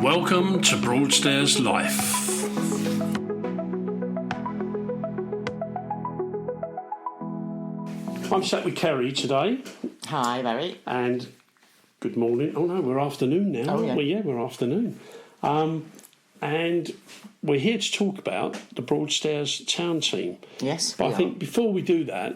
Welcome to Broadstairs Life. I'm sat with Kerry today. Hi, Barry. And good morning. Oh no, we're afternoon now, aren't we? Yeah, we're afternoon. And we're here to talk about the Broadstairs town team. Yes, but I think before we do that,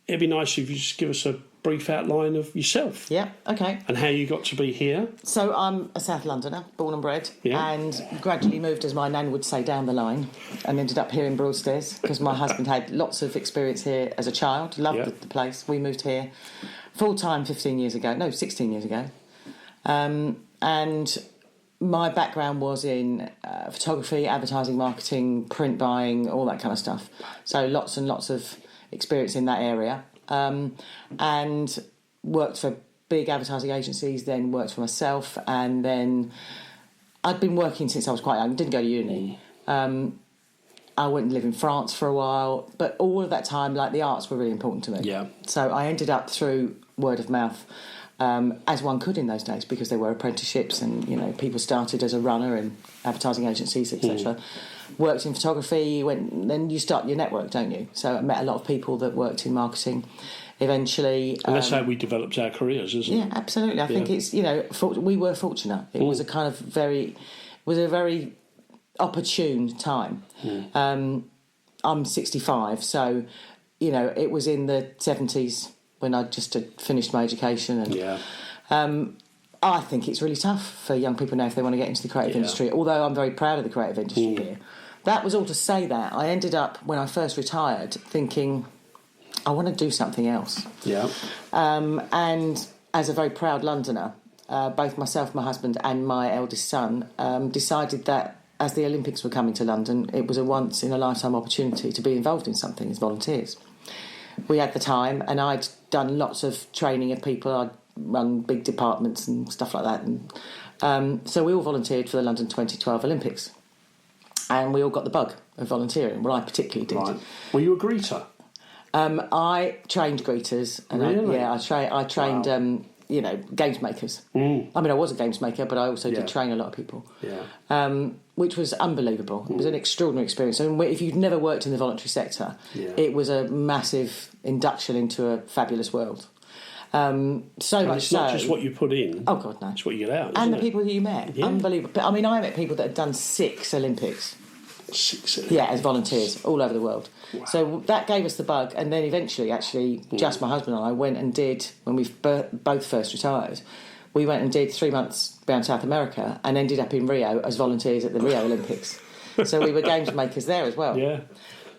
it'd be nice if you just give us a brief outline of yourself. Yeah, okay. And how you got to be here. So I'm a South Londoner, born and bred, and gradually moved, as my nan would say, down the line, and ended up here in Broadstairs because my husband had lots of experience here as a child, loved the place. We moved here full-time 16 years ago. And my background was in photography, advertising, marketing, print buying, all that kind of stuff. So lots and lots of experience in that area. And worked for big advertising agencies, then worked for myself, and then I'd been working since I was quite young, didn't go to uni. I went and lived in France for a while, but all of that time, like, the arts were really important to me. Yeah. So I ended up through word of mouth, as one could in those days, because there were apprenticeships and, you know, people started as a runner in advertising agencies, etc. Worked in photography, then you start your network, don't you? So I met a lot of people that worked in marketing eventually. And that's how we developed our careers, isn't it? Yeah, absolutely. I think it's, you know, we were fortunate. It was a kind of very opportune time. I'm 65, so, you know, it was in the 70s when I just had finished my education. And I think it's really tough for young people now if they want to get into the creative industry, although I'm very proud of the creative industry here. That was all to say that I ended up, when I first retired, thinking, I want to do something else. Yeah. And as a very proud Londoner, both myself, my husband and my eldest son decided that as the Olympics were coming to London, it was a once-in-a-lifetime opportunity to be involved in something as volunteers. We had the time, and I'd done lots of training of people. I'd run big departments and stuff like that. And so we all volunteered for the London 2012 Olympics. And we all got the bug of volunteering. Well, I particularly did. Right. Were you a greeter? I trained greeters. And really? I trained, you know, games makers. I mean, I was a games maker, but I also did train a lot of people. Yeah. Which was unbelievable. It was an extraordinary experience. And if you'd never worked in the voluntary sector, it was a massive induction into a fabulous world. It's not just what you put in. Oh, God, no. It's what you get out, and the people that you met. Yeah. Unbelievable. I mean, I met people that had done 6 Olympics. 6 Olympics? Yeah, as volunteers all over the world. Wow. So that gave us the bug. And then eventually, actually, just my husband and I went and did, when we both first retired, we went and did 3 months around South America and ended up in Rio as volunteers at the Rio Olympics. So we were games makers there as well. Yeah.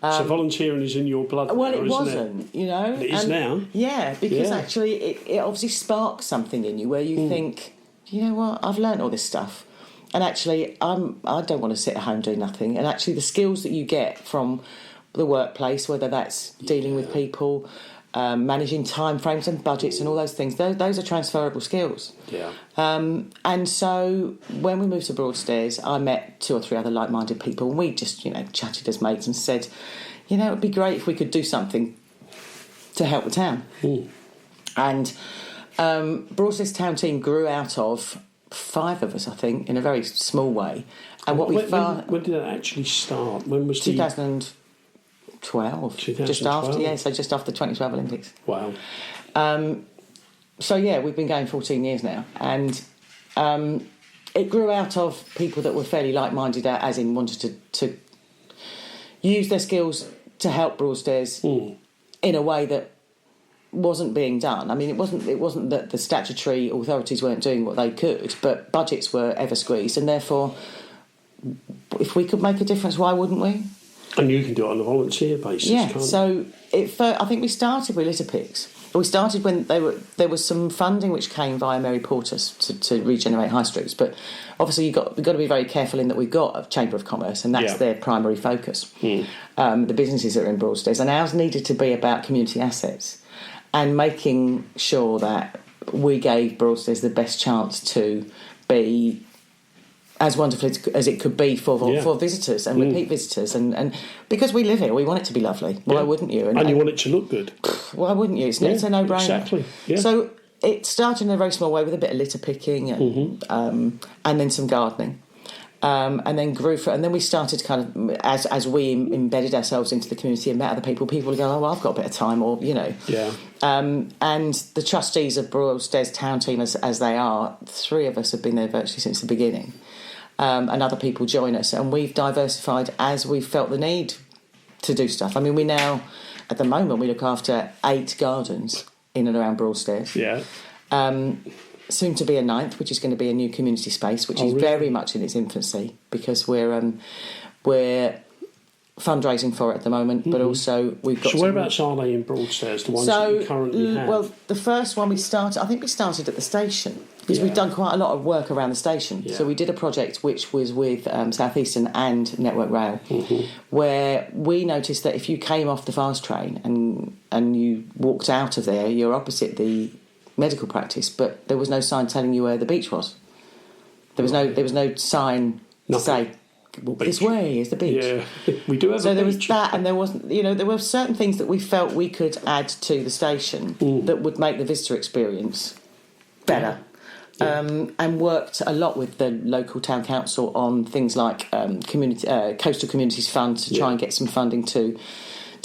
So volunteering is in your blood. Well, now, it wasn't, you know. It is now. Yeah, because actually it obviously sparks something in you where you think, you know what, I've learnt all this stuff. And actually, I don't want to sit at home doing nothing. And actually the skills that you get from the workplace, whether that's dealing with people, managing time frames and budgets and all those things, those are transferable skills. Yeah. And so when we moved to Broadstairs, I met 2 or 3 other like-minded people, and we just, you know, chatted as mates and said, you know, it'd be great if we could do something to help the town. And Broadstairs town team grew out of 5 of us, I think, in a very small way. And when did that actually start? When was 2012. Just after, so just after the 2012 Olympics. Wow. So we've been going 14 years now, and it grew out of people that were fairly like-minded, as in wanted to use their skills to help Broadstairs in a way that wasn't being done. I mean, it wasn't that the statutory authorities weren't doing what they could, but budgets were ever squeezed, and therefore, if we could make a difference, why wouldn't we? And you can do it on a volunteer basis, yeah, can't so I think we started with litter picks. We started when there was some funding which came via Mary Portas to regenerate high streets, but obviously we've got to be very careful in that we've got a Chamber of Commerce, and that's their primary focus. The businesses that are in Broadstairs, and ours needed to be about community assets and making sure that we gave Broadstairs the best chance to be as wonderful as it could be for visitors and repeat visitors, and because we live here, we want it to be lovely. Why wouldn't you? And you want it to look good. Why wouldn't you? It's a no-brainer. Exactly. Yeah. So it started in a very small way with a bit of litter picking and then some gardening. And then grew and then we started kind of as we embedded ourselves into the community and met other people would go, oh, well, I've got a bit of time, or and the trustees of Broadstairs town team as they are, 3 of us have been there virtually since the beginning, and other people join us, and we've diversified as we've felt the need to do stuff. I mean, we now at the moment we look after 8 gardens in and around Broadstairs. Soon to be a 9th, which is going to be a new community space, which is very much in its infancy, because we're fundraising for it at the moment, but also we've got... So whereabouts are they in Broadstairs, the ones that you currently have? Well, the first one we started at the station, because we've done quite a lot of work around the station. Yeah. So we did a project which was with South Eastern and Network Rail, where we noticed that if you came off the fast train and you walked out of there, you're opposite the medical practice, but there was no sign telling you where the beach was. There was no sign to say, walk this way is the beach. Yeah, we do have so a there beach. was that, and there wasn't. There were certain things that we felt we could add to the station that would make the visitor experience better. And worked a lot with the local town council on things like Coastal Communities Fund to try and get some funding to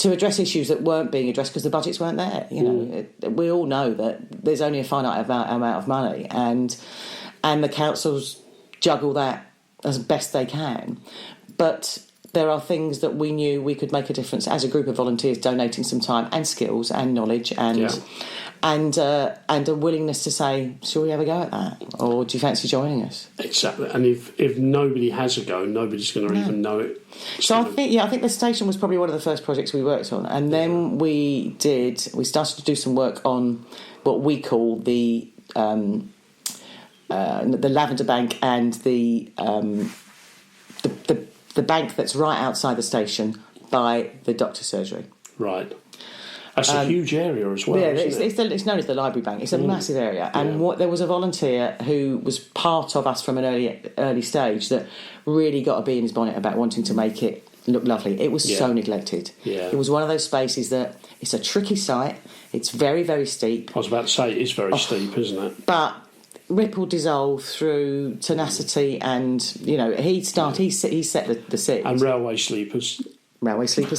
address issues that weren't being addressed because the budgets weren't there. We all know that there's only a finite amount of money, and the councils juggle that as best they can. But there are things that we knew we could make a difference as a group of volunteers, donating some time and skills and knowledge and a willingness to say, shall we have a go at that, or do you fancy joining us? Exactly. And if nobody has a go, nobody's going to even know it. So I think the station was probably one of the first projects we worked on, and then we started to do some work on what we call the Lavender Bank and the bank that's right outside the station by the doctor's surgery. Right. That's a huge area as well. Yeah, isn't it? It's known as the Library Bank. It's a massive area, and there was a volunteer who was part of us from an early stage that really got a bee in his bonnet about wanting to make it look lovely. It was so neglected. Yeah. It was one of those spaces that it's a tricky site. It's very, very steep. I was about to say it is very steep, isn't it? But ripple dissolve through tenacity, and he set the scene. And railway sleepers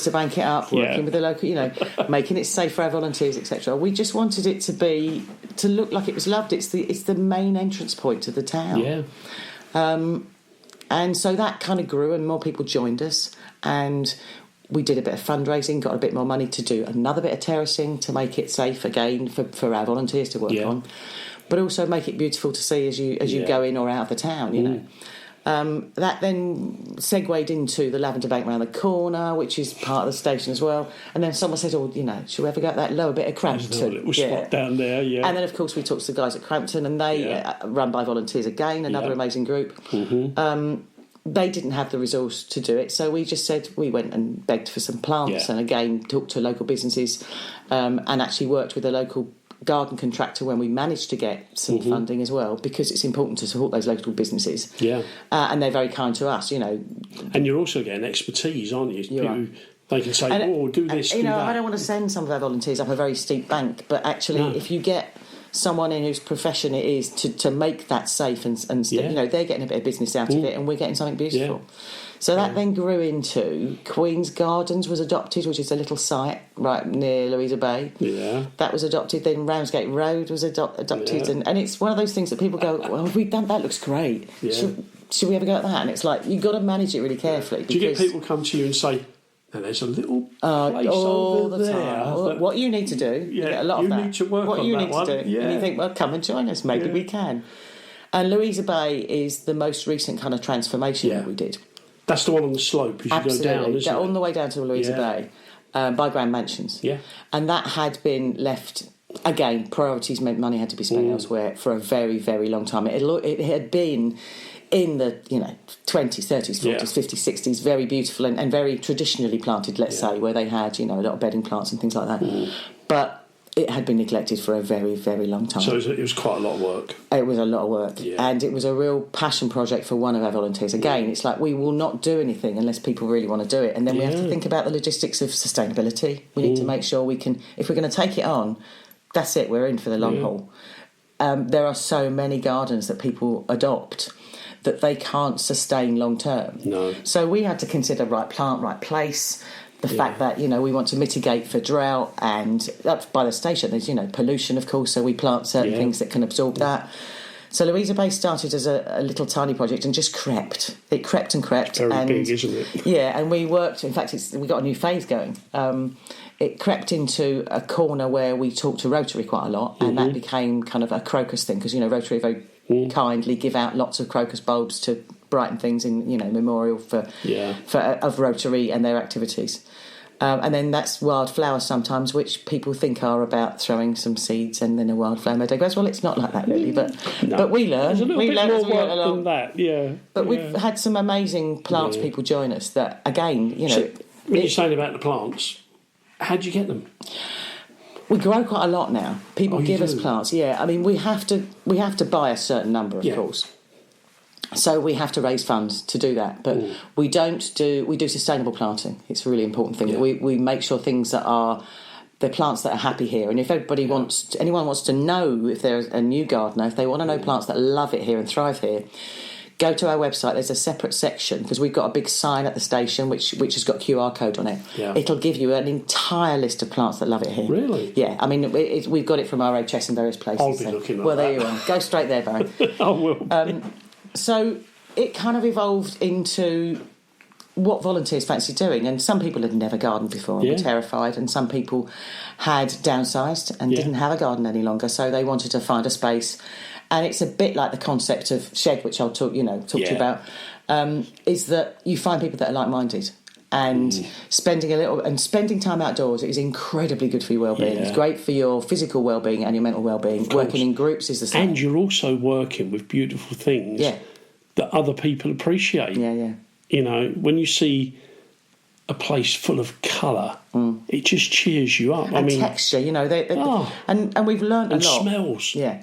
to bank it up, working with the local, making it safe for our volunteers, etc. We just wanted it to look like it was loved. It's the main entrance point to the town. Yeah. And so that kind of grew, and more people joined us, and we did a bit of fundraising, got a bit more money to do another bit of terracing to make it safe again for our volunteers to work on, but also make it beautiful to see as you go in or out of the town. That then segued into the Lavender Bank around the corner, which is part of the station as well. And then someone said, should we ever go at that lower bit of Crampton? There's a little spot down there, And then, of course, we talked to the guys at Crampton, and they run by volunteers again, another amazing group. They didn't have the resource to do it, so we just said, we went and begged for some plants and again talked to local businesses, and actually worked with a local garden contractor when we managed to get some funding as well, because it's important to support those local businesses. And they're very kind to us, And you're also getting expertise, aren't you? They can say, do this, do that. I don't want to send some of our volunteers up a very steep bank, but actually if you get someone in whose profession it is to make that safe and they're getting a bit of business out of it, and we're getting something beautiful. So that then grew into Queen's Gardens was adopted, which is a little site right near Louisa Bay. Yeah. That was adopted. Then Ramsgate Road was adopted. And it's one of those things that people go, well, we've done that, looks great. Yeah. Should we ever go at that? And it's like, you've got to manage it really carefully. Do you get people come to you and say, now there's a little place all over the there. Time. What you need to do, you get a lot of that. You need to work on that one. And you think, well, come and join us. Maybe we can. And Louisa Bay is the most recent kind of transformation that we did. That's the one on the slope as you go down, isn't it? On the way down to Louisa Bay by Grand Mansions. Yeah. And that had been left, again, priorities meant money had to be spent elsewhere for a very, very long time. It had been in the 20s, 30s, 40s, 50s, 60s, very beautiful and very traditionally planted, let's say, where they had a lot of bedding plants and things like that. But it had been neglected for a very, very long time. So it was quite a lot of work. It was a lot of work, and it was a real passion project for one of our volunteers. Again, it's like we will not do anything unless people really want to do it, and then we have to think about the logistics of sustainability. We need to make sure we can, if we're going to take it on, that's it, we're in for the long haul. there are so many gardens that people adopt that they can't sustain long term. No. So we had to consider right plant, right place. The fact that, we want to mitigate for drought, and up by the station there's, pollution, of course, so we plant certain things that can absorb that. So Louisa Bay started as a little tiny project and just crept. It crept and crept. It's very big, isn't it? Yeah, and we worked, in fact, we got a new phase going. It crept into a corner where we talked to Rotary quite a lot, and that became kind of a crocus thing, because, Rotary very kindly give out lots of crocus bulbs to brighten things in, memorial of Rotary and their activities. And then that's wildflowers sometimes, which people think are about throwing some seeds and then a wildflower meadow grows. Well, it's not like that really, but we learn. There's a little bit more work than that, yeah. But we've had some amazing plants people join us that, again, So, when you're saying about the plants, how do you get them? We grow quite a lot now. People give us plants. Yeah, I mean, we have to buy a certain number, of course. So we have to raise funds to do that, but we do sustainable planting. It's a really important thing. Yeah. We make sure things that are the plants that are happy here. And if anyone wants to know, if there's a new gardener, if they want to know plants that love it here and thrive here, go to our website. There's a separate section, because we've got a big sign at the station which has got QR code on it. Yeah. It'll give you an entire list of plants that love it here. Really? Yeah. I mean, we've got it from RHS in various places. I'll be looking at that. Well, there you are. Go straight there, Barry. I will. So it kind of evolved into what volunteers fancy doing, and some people had never gardened before and were terrified, and some people had downsized and didn't have a garden any longer, so they wanted to find a space. And it's a bit like the concept of shed, which I'll talk to you about, is that you find people that are like-minded. And spending time outdoors is incredibly good for your well-being. It's great for your physical well-being and your mental well-being. Working in groups is the same. And you're also working with beautiful things that other people appreciate. Yeah. When you see a place full of colour, it just cheers you up. And texture, and we've learned a lot. And smells. Yeah.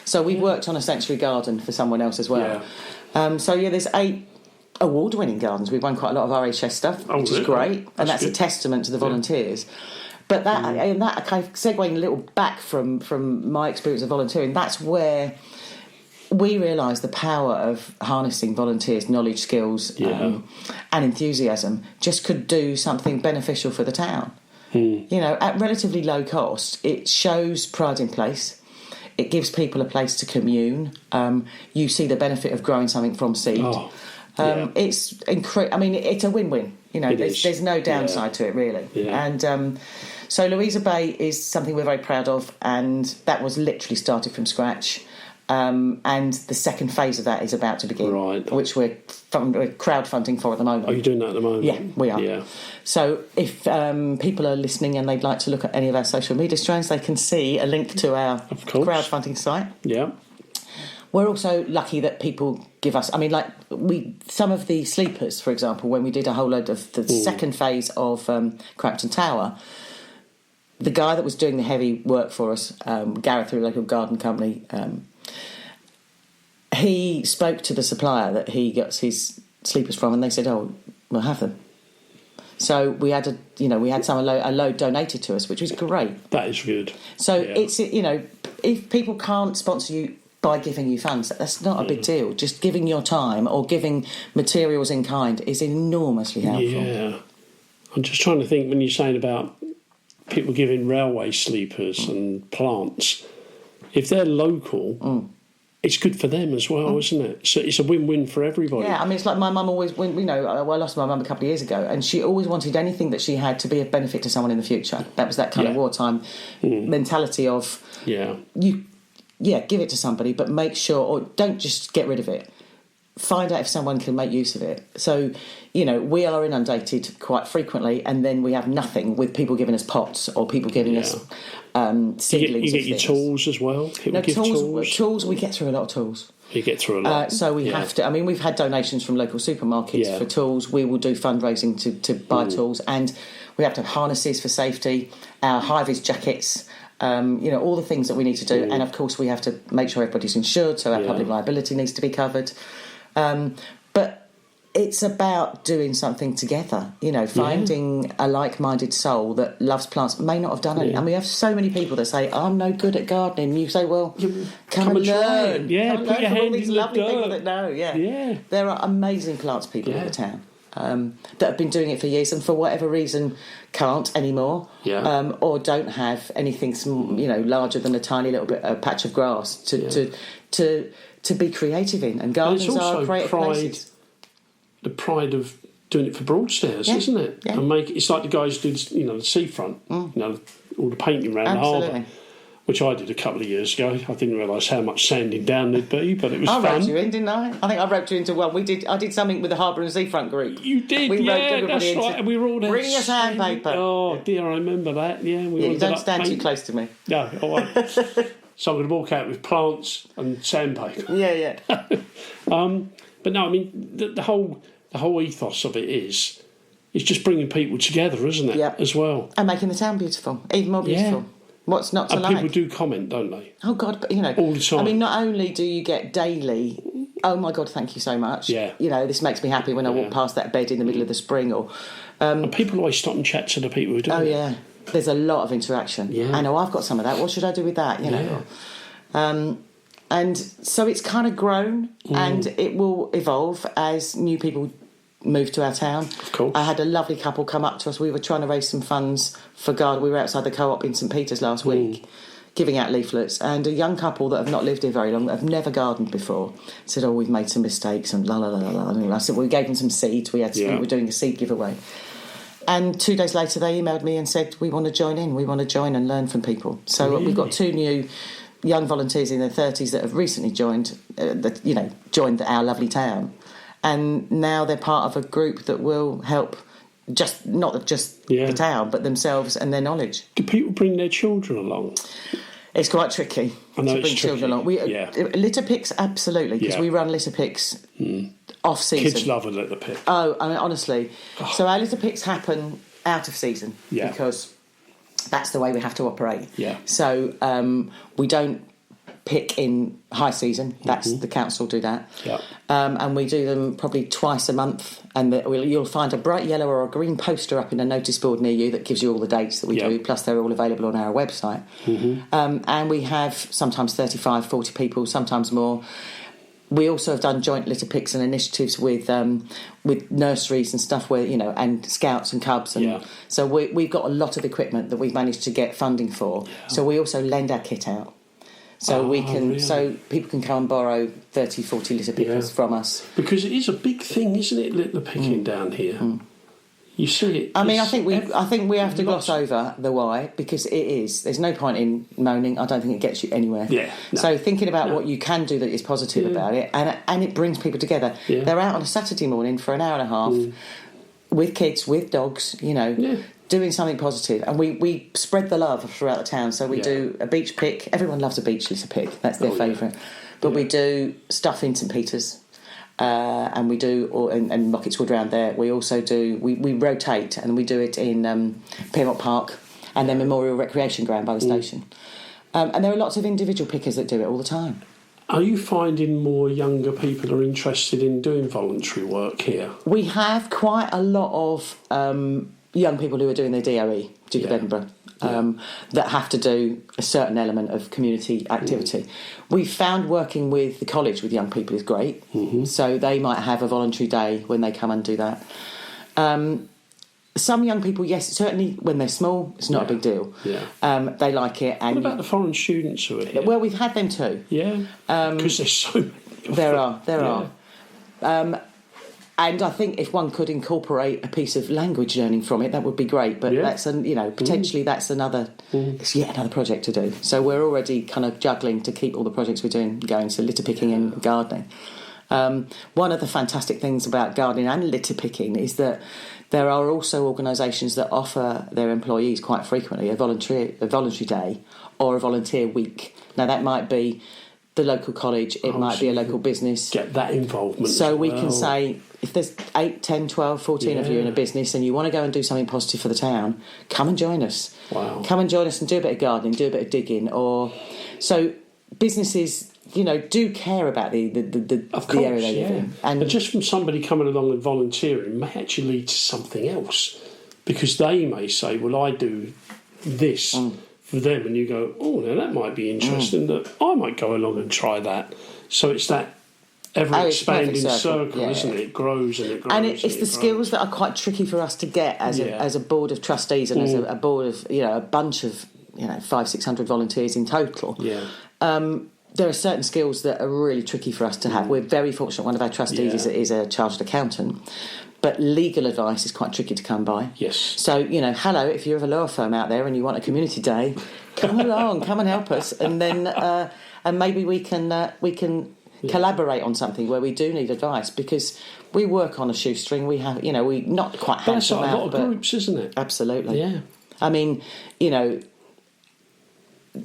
So we've worked on a sanctuary garden for someone else as well. Yeah. There's 8 award-winning gardens. We've won quite a lot of RHS stuff, which is great, and that's a testament to the volunteers. But that kind of segueing a little back from my experience of volunteering, that's where we realised the power of harnessing volunteers' knowledge, skills, and enthusiasm just could do something beneficial for the town. At relatively low cost, it shows pride in place. It gives people a place to commune. You see the benefit of growing something from seed. It's it's a win-win. There's no downside to it really. Yeah. And so Louisa Bay is something we're very proud of, and that was literally started from scratch. And the second phase of that is about to begin, which we're crowdfunding for at the moment. Are you doing that at the moment? Yeah, we are. Yeah. So if people are listening and they'd like to look at any of our social media strands, they can see a link to our crowdfunding site. Yeah. We're also lucky that people give us... some of the sleepers, for example, when we did a whole load of the second phase of Crampton Tower, the guy that was doing the heavy work for us, Gareth, through a local garden company, he spoke to the supplier that he gets his sleepers from, and they said, "Oh, we'll have them." So we had a load donated to us, which was great. That is good. So it's if people can't sponsor you by giving you funds, that's not a big deal. Just giving your time or giving materials in kind is enormously helpful. Yeah, I'm just trying to think when you're saying about people giving railway sleepers and plants. If they're local, it's good for them as well, isn't it? So it's a win-win for everybody. Yeah, I mean, it's like my mum always, I lost my mum a couple of years ago, and she always wanted anything that she had to be of benefit to someone in the future. That was that kind of wartime mentality of, give it to somebody, but make sure, or don't just get rid of it. Find out if someone can make use of it. So, we are inundated quite frequently, and then we have nothing with people giving us pots or people giving us seedlings. You get your tools as well? Tools, we get through a lot of tools. You get through a lot. So we have to... I mean, we've had donations from local supermarkets for tools. We will do fundraising to buy tools, and we have to have harnesses for safety, our high-vis jackets... all the things that we need to do. And, of course, we have to make sure everybody's insured, so our public liability needs to be covered. But it's about doing something together, finding a like-minded soul that loves plants, may not have done it. And we have so many people that say, I'm no good at gardening. You say, well, come and learn. Yeah, come put your from all hand these in the lovely people dirt. that know, Yeah. There are amazing plants people in the town that have been doing it for years and for whatever reason can't anymore or don't have anything, larger than a tiny little bit, a patch of grass to be creative in. And gardens are creative places. The pride of doing it for Broadstairs, isn't it? Yeah. And it's like the guys do, the seafront, all the painting around the harbour, which I did a couple of years ago. I didn't realise how much sanding down there'd be, but it was fun. I roped you in, didn't I? I think I roped you into one. I did something with the harbour and seafront group. You did, we roped everybody that's right. And we were all there. Bring your sandpaper. Oh dear, I remember that. Yeah, you don't stand too close to me. No, all right. So I'm going to walk out with plants and sandpaper. Yeah. But no, I mean the whole ethos of it is just bringing people together, isn't it? Yep. As well. And making the town beautiful, even more beautiful. Yeah. What's not to like? People do comment, don't they? Oh God, but all the time. I mean, not only do you get daily, oh my God, thank you so much. Yeah. This makes me happy when I walk past that bed in the middle of the spring, or. And people always stop and chat to the people who do it. Oh yeah, there's a lot of interaction. Yeah. I know I've got some of that. What should I do with that? Yeah. And so it's kind of grown, and it will evolve as new people move to our town. Of course. I had a lovely couple come up to us. We were trying to raise some funds for garden. We were outside the co-op in St Peter's last week, giving out leaflets, and a young couple that have not lived here very long, that have never gardened before, said, "Oh, we've made some mistakes," and la la la la. And I said, "We gave them some seeds. We were doing a seed giveaway." And 2 days later, they emailed me and said, "We want to join in. We want to join and learn from people." So we've got 2 new young volunteers in their 30s that have recently joined our lovely town, and now they're part of a group that will help not just the town, but themselves and their knowledge. Do people bring their children along? It's quite tricky to bring children along. Litter picks, absolutely, because we run litter picks off season. Kids love a litter pick. Oh, I mean, honestly. So our litter picks happen out of season because that's the way we have to operate. Yeah. So we don't pick in high season. That's the council do that. Yeah. And we do them probably twice a month. And you'll find a bright yellow or a green poster up in a notice board near you that gives you all the dates that we do. Plus, they're all available on our website. And we have sometimes 35, 40 people, sometimes more. We also have done joint litter picks and initiatives with nurseries and stuff where, and scouts and cubs. And so we've got a lot of equipment that we've managed to get funding for. Yeah. So we also lend our kit out. So so people can come and borrow 30, 40 litter pickers from us. Because it is a big thing, isn't it, litter picking down here? You see it. I mean, I think we have to gloss over the why, because it is. There's no point in moaning. I don't think it gets you anywhere. Yeah. No. So thinking about what you can do that is positive about it, and it brings people together. Yeah. They're out on a Saturday morning for an hour and a half with kids, with dogs, doing something positive. And we spread the love throughout the town. So we do a beach pick. Everyone loves a beach litter pick. That's their favourite. But we do stuff in St Peter's. And we do, and Locket's Wood round there. We also do, we rotate, and we do it in Piermont Park and then Memorial Recreation Ground by the station. And there are lots of individual pickers that do it all the time. Are you finding more younger people are interested in doing voluntary work here? We have quite a lot of young people who are doing their DOE, Duke of Edinburgh. That have to do a certain element of community activity. We've found working with the college with young people is great. So they might have a voluntary day when they come and do that. Some young people, yes, certainly when they're small, it's not a big deal. They like it. And what about the foreign students who are here? Well, we've had them too. Yeah, because there's so many. There are. And I think if one could incorporate a piece of language learning from it, that would be great. But that's potentially that's another, it's yet another project to do. So we're already kind of juggling to keep all the projects we're doing going. So litter picking and gardening. One of the fantastic things about gardening and litter picking is that there are also organisations that offer their employees quite frequently a voluntary day or a volunteer week. Now that might be the local college, it might be a local business. Get that involvement. So we can say, if there's 8, 10, 12, 14 of you in a business and you want to go and do something positive for the town, come and join us. Wow. Come and join us and do a bit of gardening, do a bit of digging. So businesses do care about the area they live in. And just from somebody coming along and volunteering may actually lead to something else, because they may say, well, I do this for them, and you go, oh, now that might be interesting, that I might go along and try that. So it's that ever-expanding circle, isn't it? It grows and it grows. And it's the skills that are quite tricky for us to get as a board of trustees and as a board of, a bunch of, 500-600 volunteers in total. Yeah. There are certain skills that are really tricky for us to have. We're very fortunate. One of our trustees is a chartered accountant, but legal advice is quite tricky to come by. Yes. So, hello, if you're of a law firm out there and you want a community day, come along, come and help us, and then and maybe we can collaborate on something where we do need advice, because we work on a shoestring. We have, we not quite handsome out. That's like a lot of but groups, isn't it? Absolutely. Yeah. I mean,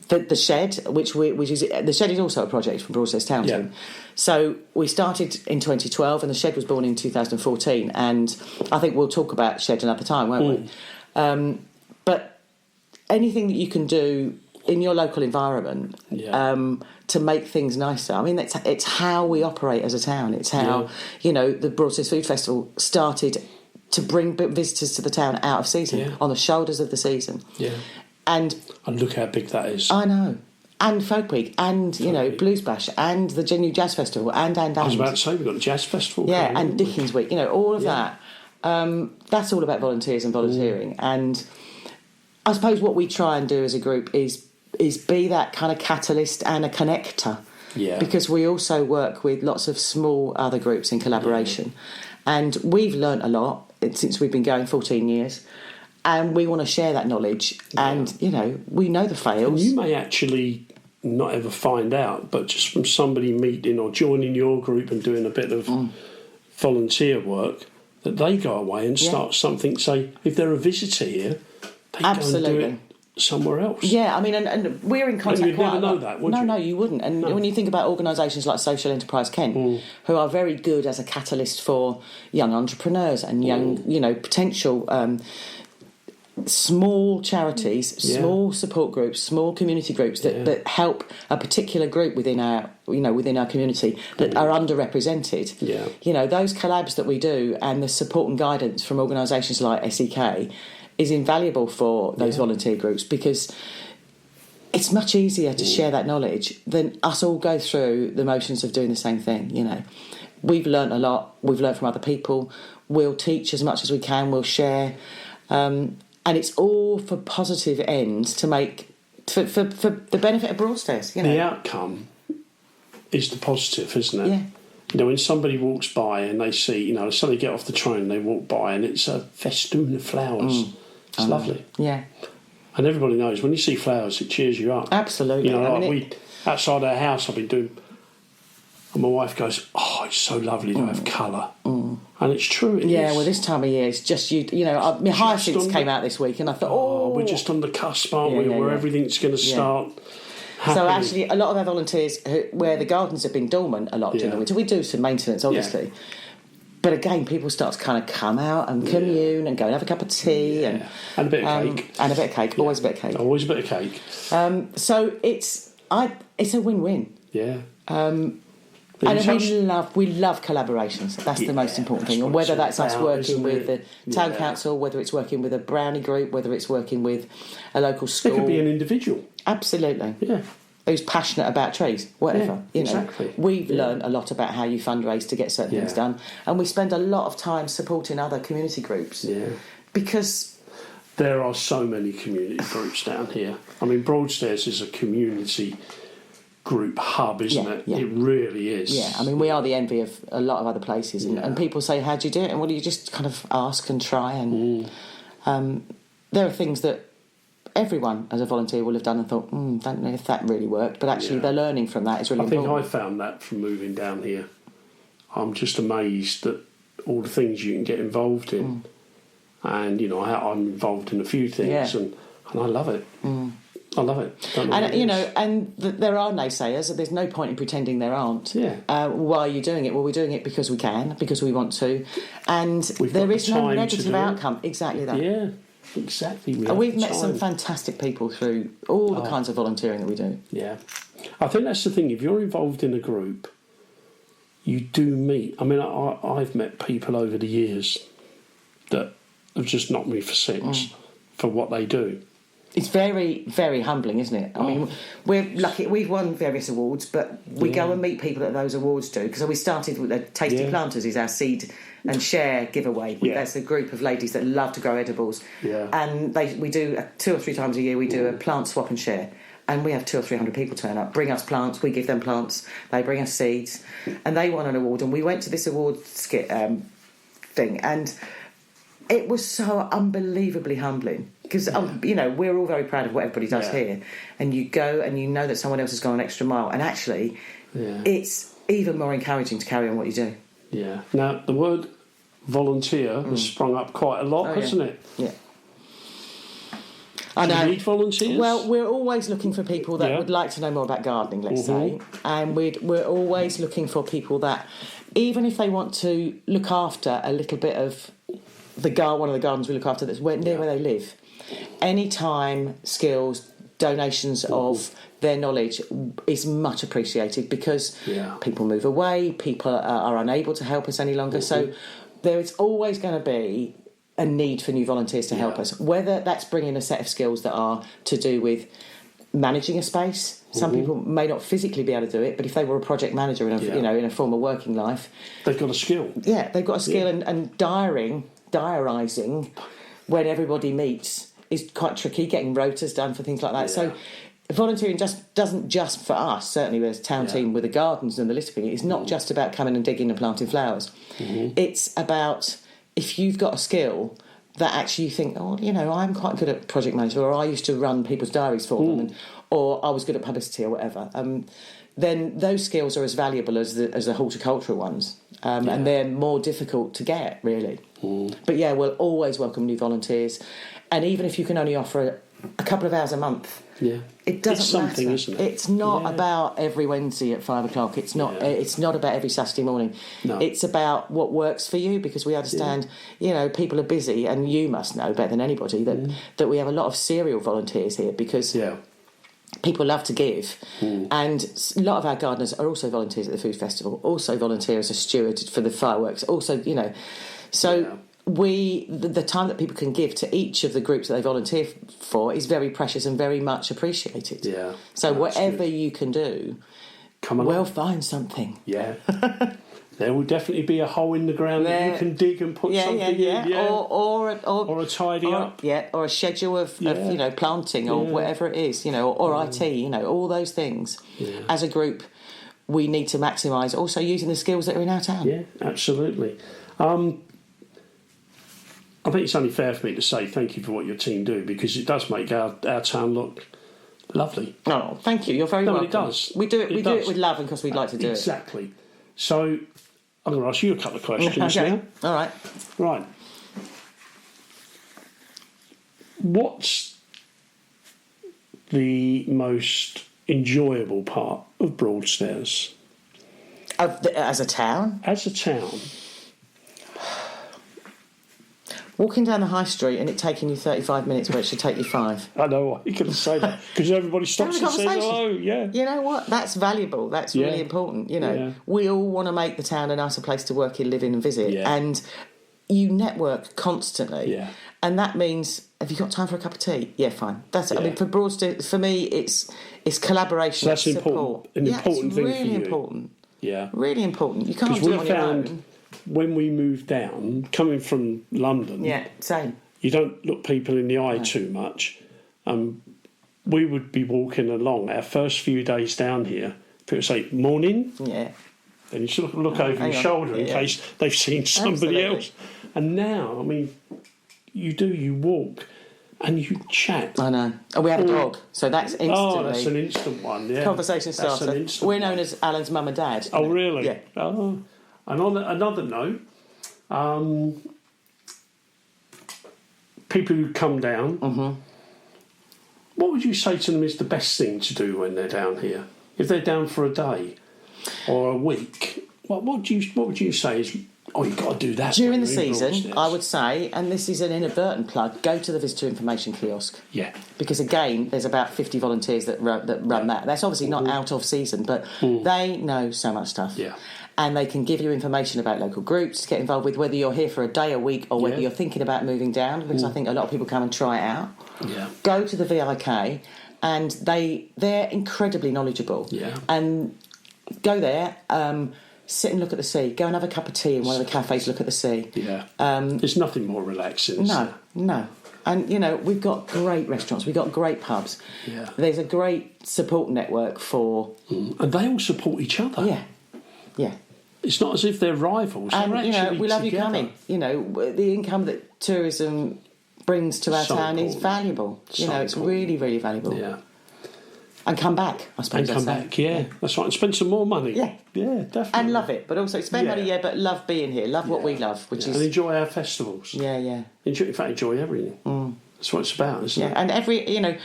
the shed, which is the shed, is also a project from Broadstairs Town Team. So we started in 2012, and the shed was born in 2014. And I think we'll talk about shed another time, won't we? But anything that you can do in your local environment to make things nicer. I mean, it's how we operate as a town. It's how the Broadstairs Food Festival started to bring visitors to the town out of season, on the shoulders of the season. Yeah. And look how big that is. I know. And Folk Week, and, Blues Bash, and the Genuine Jazz Festival, and. I was about to say, we've got the Jazz Festival. Yeah, and Dickens Week, all of that. That's all about volunteers and volunteering. And I suppose what we try and do as a group is be that kind of catalyst and a connector. Yeah. Because we also work with lots of small other groups in collaboration. And we've learnt a lot since we've been going 14 years. And we want to share that knowledge. And, we know the fails. And you may actually not ever find out, but just from somebody meeting or joining your group and doing a bit of volunteer work, that they go away and start something, say, if they're a visitor here, they go and do it somewhere else. Yeah, I mean, and we're in contact. And you'd never know that, would you? No, you wouldn't. And when you think about organisations like Social Enterprise Kent, who are very good as a catalyst for young entrepreneurs and young, potential small charities, small support groups, small community groups that help a particular group within our community that are underrepresented. Yeah. Those collabs that we do and the support and guidance from organisations like SEK is invaluable for those volunteer groups, because it's much easier to share that knowledge than us all go through the motions of doing the same thing. We've learnt a lot. We've learnt from other people. We'll teach as much as we can. We'll share. And it's all for positive ends to make for the benefit of Broadstairs. The outcome is the positive, isn't it? Yeah. When somebody walks by and they see, suddenly get off the train, they walk by and it's a festoon of flowers. It's lovely. Yeah. And everybody knows when you see flowers, it cheers you up. Absolutely. We outside our house, I've been doing, and my wife goes, "Oh, it's so lovely to have colour." And it's true. It is. Well, this time of year, it's just my hyacinths came out this week, and I thought, we're just on the cusp, aren't we? Where everything's going to start. Happening. So actually, a lot of our volunteers, where the gardens have been dormant a lot during the winter, we do some maintenance, obviously. Yeah. But again, people start to kind of come out and commune and go and have a cup of tea and a bit of cake. And a bit of cake. Always a bit of cake. Always a bit of cake. So it's a win-win. Yeah. And we love collaborations. That's the most important thing. And whether that's us working with the town council, whether it's working with a brownie group, whether it's working with a local school. It could be an individual. Absolutely. Yeah. Who's passionate about trees, whatever. Exactly. We've learned a lot about how you fundraise to get certain things done, and we spend a lot of time supporting other community groups. Yeah. Because there are so many community groups down here. I mean, Broadstairs is a community group hub, isn't it? Yeah. It really is. Yeah, I mean, we are the envy of a lot of other places, and people say, "How do you do it?" And well, you just kind of ask and try, and there are things that everyone as a volunteer will have done and thought, don't know if that really worked, but actually the learning from that is really important. I think I found that from moving down here. I'm just amazed at all the things you can get involved in. And, I'm involved in a few things and I love it. I love it. There are naysayers. There's no point in pretending there aren't. Yeah. Why are you doing it? Well, we're doing it because we can, because we want to. And there is no negative outcome. Exactly that. Yeah. exactly. And we've met some fantastic people through all the kinds of volunteering that we do. Yeah. I think that's the thing. If you're involved in a group, you do meet. I mean, I've met people over the years that have just knocked me for six for what they do. It's very, very humbling, isn't it? I mean, we're lucky. We've won various awards, but we go and meet people that those awards do. Because we started with Tasty Planters is our seed and share giveaway. That's a group of ladies that love to grow edibles. Yeah. And we do 2 or 3 times a year. We do a plant swap and share. And we have 200 or 300 people turn up, bring us plants, we give them plants, they bring us seeds, and they won an award. And we went to this award thing, and it was so unbelievably humbling because you know, we're all very proud of what everybody does here, and you go and you know that someone else has gone an extra mile, and actually, it's even more encouraging to carry on what you do. Yeah. Now the word volunteer has sprung up quite a lot, hasn't it? Yeah. Do you need volunteers? Well, we're always looking for people that would like to know more about gardening, let's say. And we're always looking for people that, even if they want to look after a little bit of one of the gardens we look after that's near where they live, any time, skills, donations of their knowledge is much appreciated because people move away, people are unable to help us any longer. So there is always going to be a need for new volunteers to help us, whether that's bringing a set of skills that are to do with managing a space. Some people may not physically be able to do it, but if they were a project manager in a former working life, they've got a skill. Yeah, they've got a skill, and diarising when everybody meets is quite tricky. Getting rotas done for things like that. So volunteering doesn't just for us. Certainly, there's a town team with the gardens and the list of things. It's not just about coming and digging and planting flowers. It's about, if you've got a skill that actually you think, oh, you know, I'm quite good at project management, or I used to run people's diaries for them, or I was good at publicity or whatever, then those skills are as valuable as the horticultural ones, and they're more difficult to get, really. But yeah, we'll always welcome new volunteers, and even if you can only offer a couple of hours a month, it doesn't it's something, matter. Isn't it? It's not about every Wednesday at 5 o'clock. It's not. It's not about every Saturday morning. No. It's about what works for you, because we understand, you know, people are busy, and you must know better than anybody that we have a lot of serial volunteers here because people love to give, and a lot of our gardeners are also volunteers at the food festival, also volunteer as a steward for the fireworks, also, you know, so. The time that people can give to each of the groups that they volunteer for is very precious and very much appreciated. Yeah. So whatever you can do, we'll find something. Yeah. There will definitely be a hole in the ground that you can dig and put something in. Yeah. Or a tidy up. Yeah, or a schedule of you know, planting or whatever it is, you know, or IT, you know, all those things. Yeah. As a group, we need to maximise also using the skills that are in our town. Yeah, absolutely. I think it's only fair for me to say thank you for what your team do, because it does make our town look lovely. Oh, thank you. You're very welcome. It does. We do it with love and because we'd like to do it. Exactly. So I'm going to ask you a couple of questions now. All right. Right. What's the most enjoyable part of Broadstairs? As a town? As a town. Walking down the high street and it taking you 35 minutes where it should take you 5. I know why you couldn't say that, because everybody stops and says hello. Yeah. You know what? That's valuable. That's really important. You know, we all want to make the town a nicer place to work in, live in, and visit. Yeah. And you network constantly. Yeah. And that means, have you got time for a cup of tea? Yeah, fine. That's it. I mean, for Broadstairs, for me, it's collaboration. So that's important. An important thing for you. Really important. Yeah. Really important. You can't do it on your own. When we moved down, coming from London, same. You don't look people in the eye too much. We would be walking along our first few days down here. People say morning, and you sort of look over your shoulder in case they've seen somebody else. And now, I mean, you walk and you chat. I know. And we have a dog, so that's instantly. Oh, that's an instant one. Yeah, conversation starter. We're known as Alan's mum and dad. Oh, really? Yeah. Oh. And on another note, people who come down, what would you say to them is the best thing to do when they're down here? If they're down for a day or a week, what would you say is Oh, you've got to do that. During the season, I would say, and this is an inadvertent plug, go to the visitor information kiosk. Yeah. Because, again, there's about 50 volunteers that run that. That's obviously not out of season, but they know so much stuff. Yeah. And they can give you information about local groups to get involved with, whether you're here for a day, a week, or whether you're thinking about moving down, because I think a lot of people come and try it out. Yeah. Go to the VIK, and they're incredibly knowledgeable. Yeah. And go there, sit and look at the sea. Go and have a cup of tea in one of the cafes, look at the sea. Yeah. There's nothing more relaxing. No. And, you know, we've got great restaurants, we've got great pubs. Yeah. There's a great support network for... And they all support each other. Yeah. It's not as if they're rivals. And, they're you know, actually we love together. you coming. You know, the income that tourism brings to our town is valuable. You know, it's really, really valuable. Yeah. And come back, I suppose. And come back, yeah. That's right. And spend some more money. Yeah. Yeah, definitely. And love it. But also spend money, but love being here. Love what we love, which is... And enjoy our festivals. Yeah. Enjoy everything. That's what it's about, isn't it? And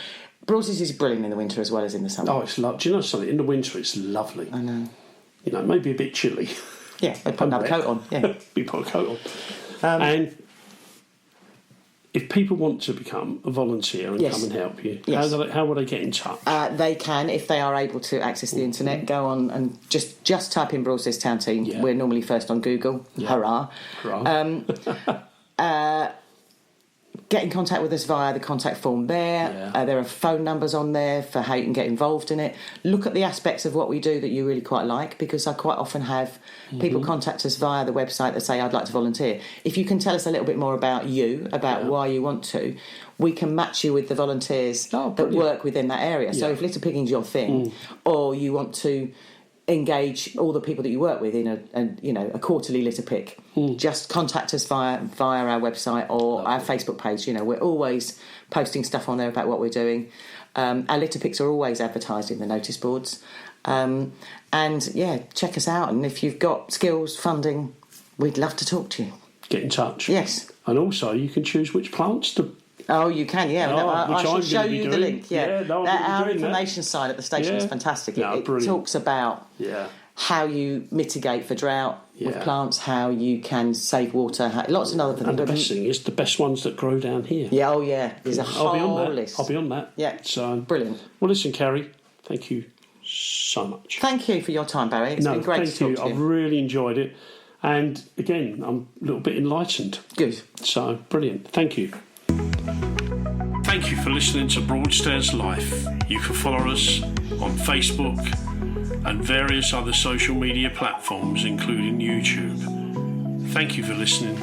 Broadstairs is brilliant in the winter as well as in the summer. Oh, it's lovely. Do you know something? In the winter, it's lovely. I know. You know, maybe a bit chilly. Yeah, they put another coat on. Yeah. We put a coat on. And if people want to become a volunteer and come and help you, how will they get in touch? They can, if they are able to access the internet, go on and just type in Broadstairs Town Team. Yeah. We're normally first on Google. Yeah. Hurrah. Get in contact with us via the contact form there. Yeah. There are phone numbers on there for how you can get involved in it. Look at the aspects of what we do that you really quite like, because I quite often have people contact us via the website that say, I'd like to volunteer. If you can tell us a little bit more about you, about why you want to, we can match you with the volunteers that work within that area. So if litter picking's your thing, or you want to engage all the people that you work with in a quarterly litter pick, just contact us via our website or our Facebook page. You know, we're always posting stuff on there about what we're doing. Our litter picks are always advertised in the notice boards. Check us out, and if you've got skills, funding, we'd love to talk to you. Get in touch. Yes. And also you can choose which plants to... Oh, you can, I shall show you the link. Our information side at the station is fantastic. It talks about how you mitigate for drought with plants, how you can save water, lots of other things. And the best thing is the best ones that grow down here. There's a whole list. I'll be on that. Yeah, so brilliant. Well, listen, Kerry, thank you so much. Thank you for your time, Barry. It's been great to talk to you. I've really enjoyed it. And again, I'm a little bit enlightened. Good. So, brilliant. Thank you. Thank you for listening to Broadstairs Life. You can follow us on Facebook and various other social media platforms, including YouTube. Thank you for listening.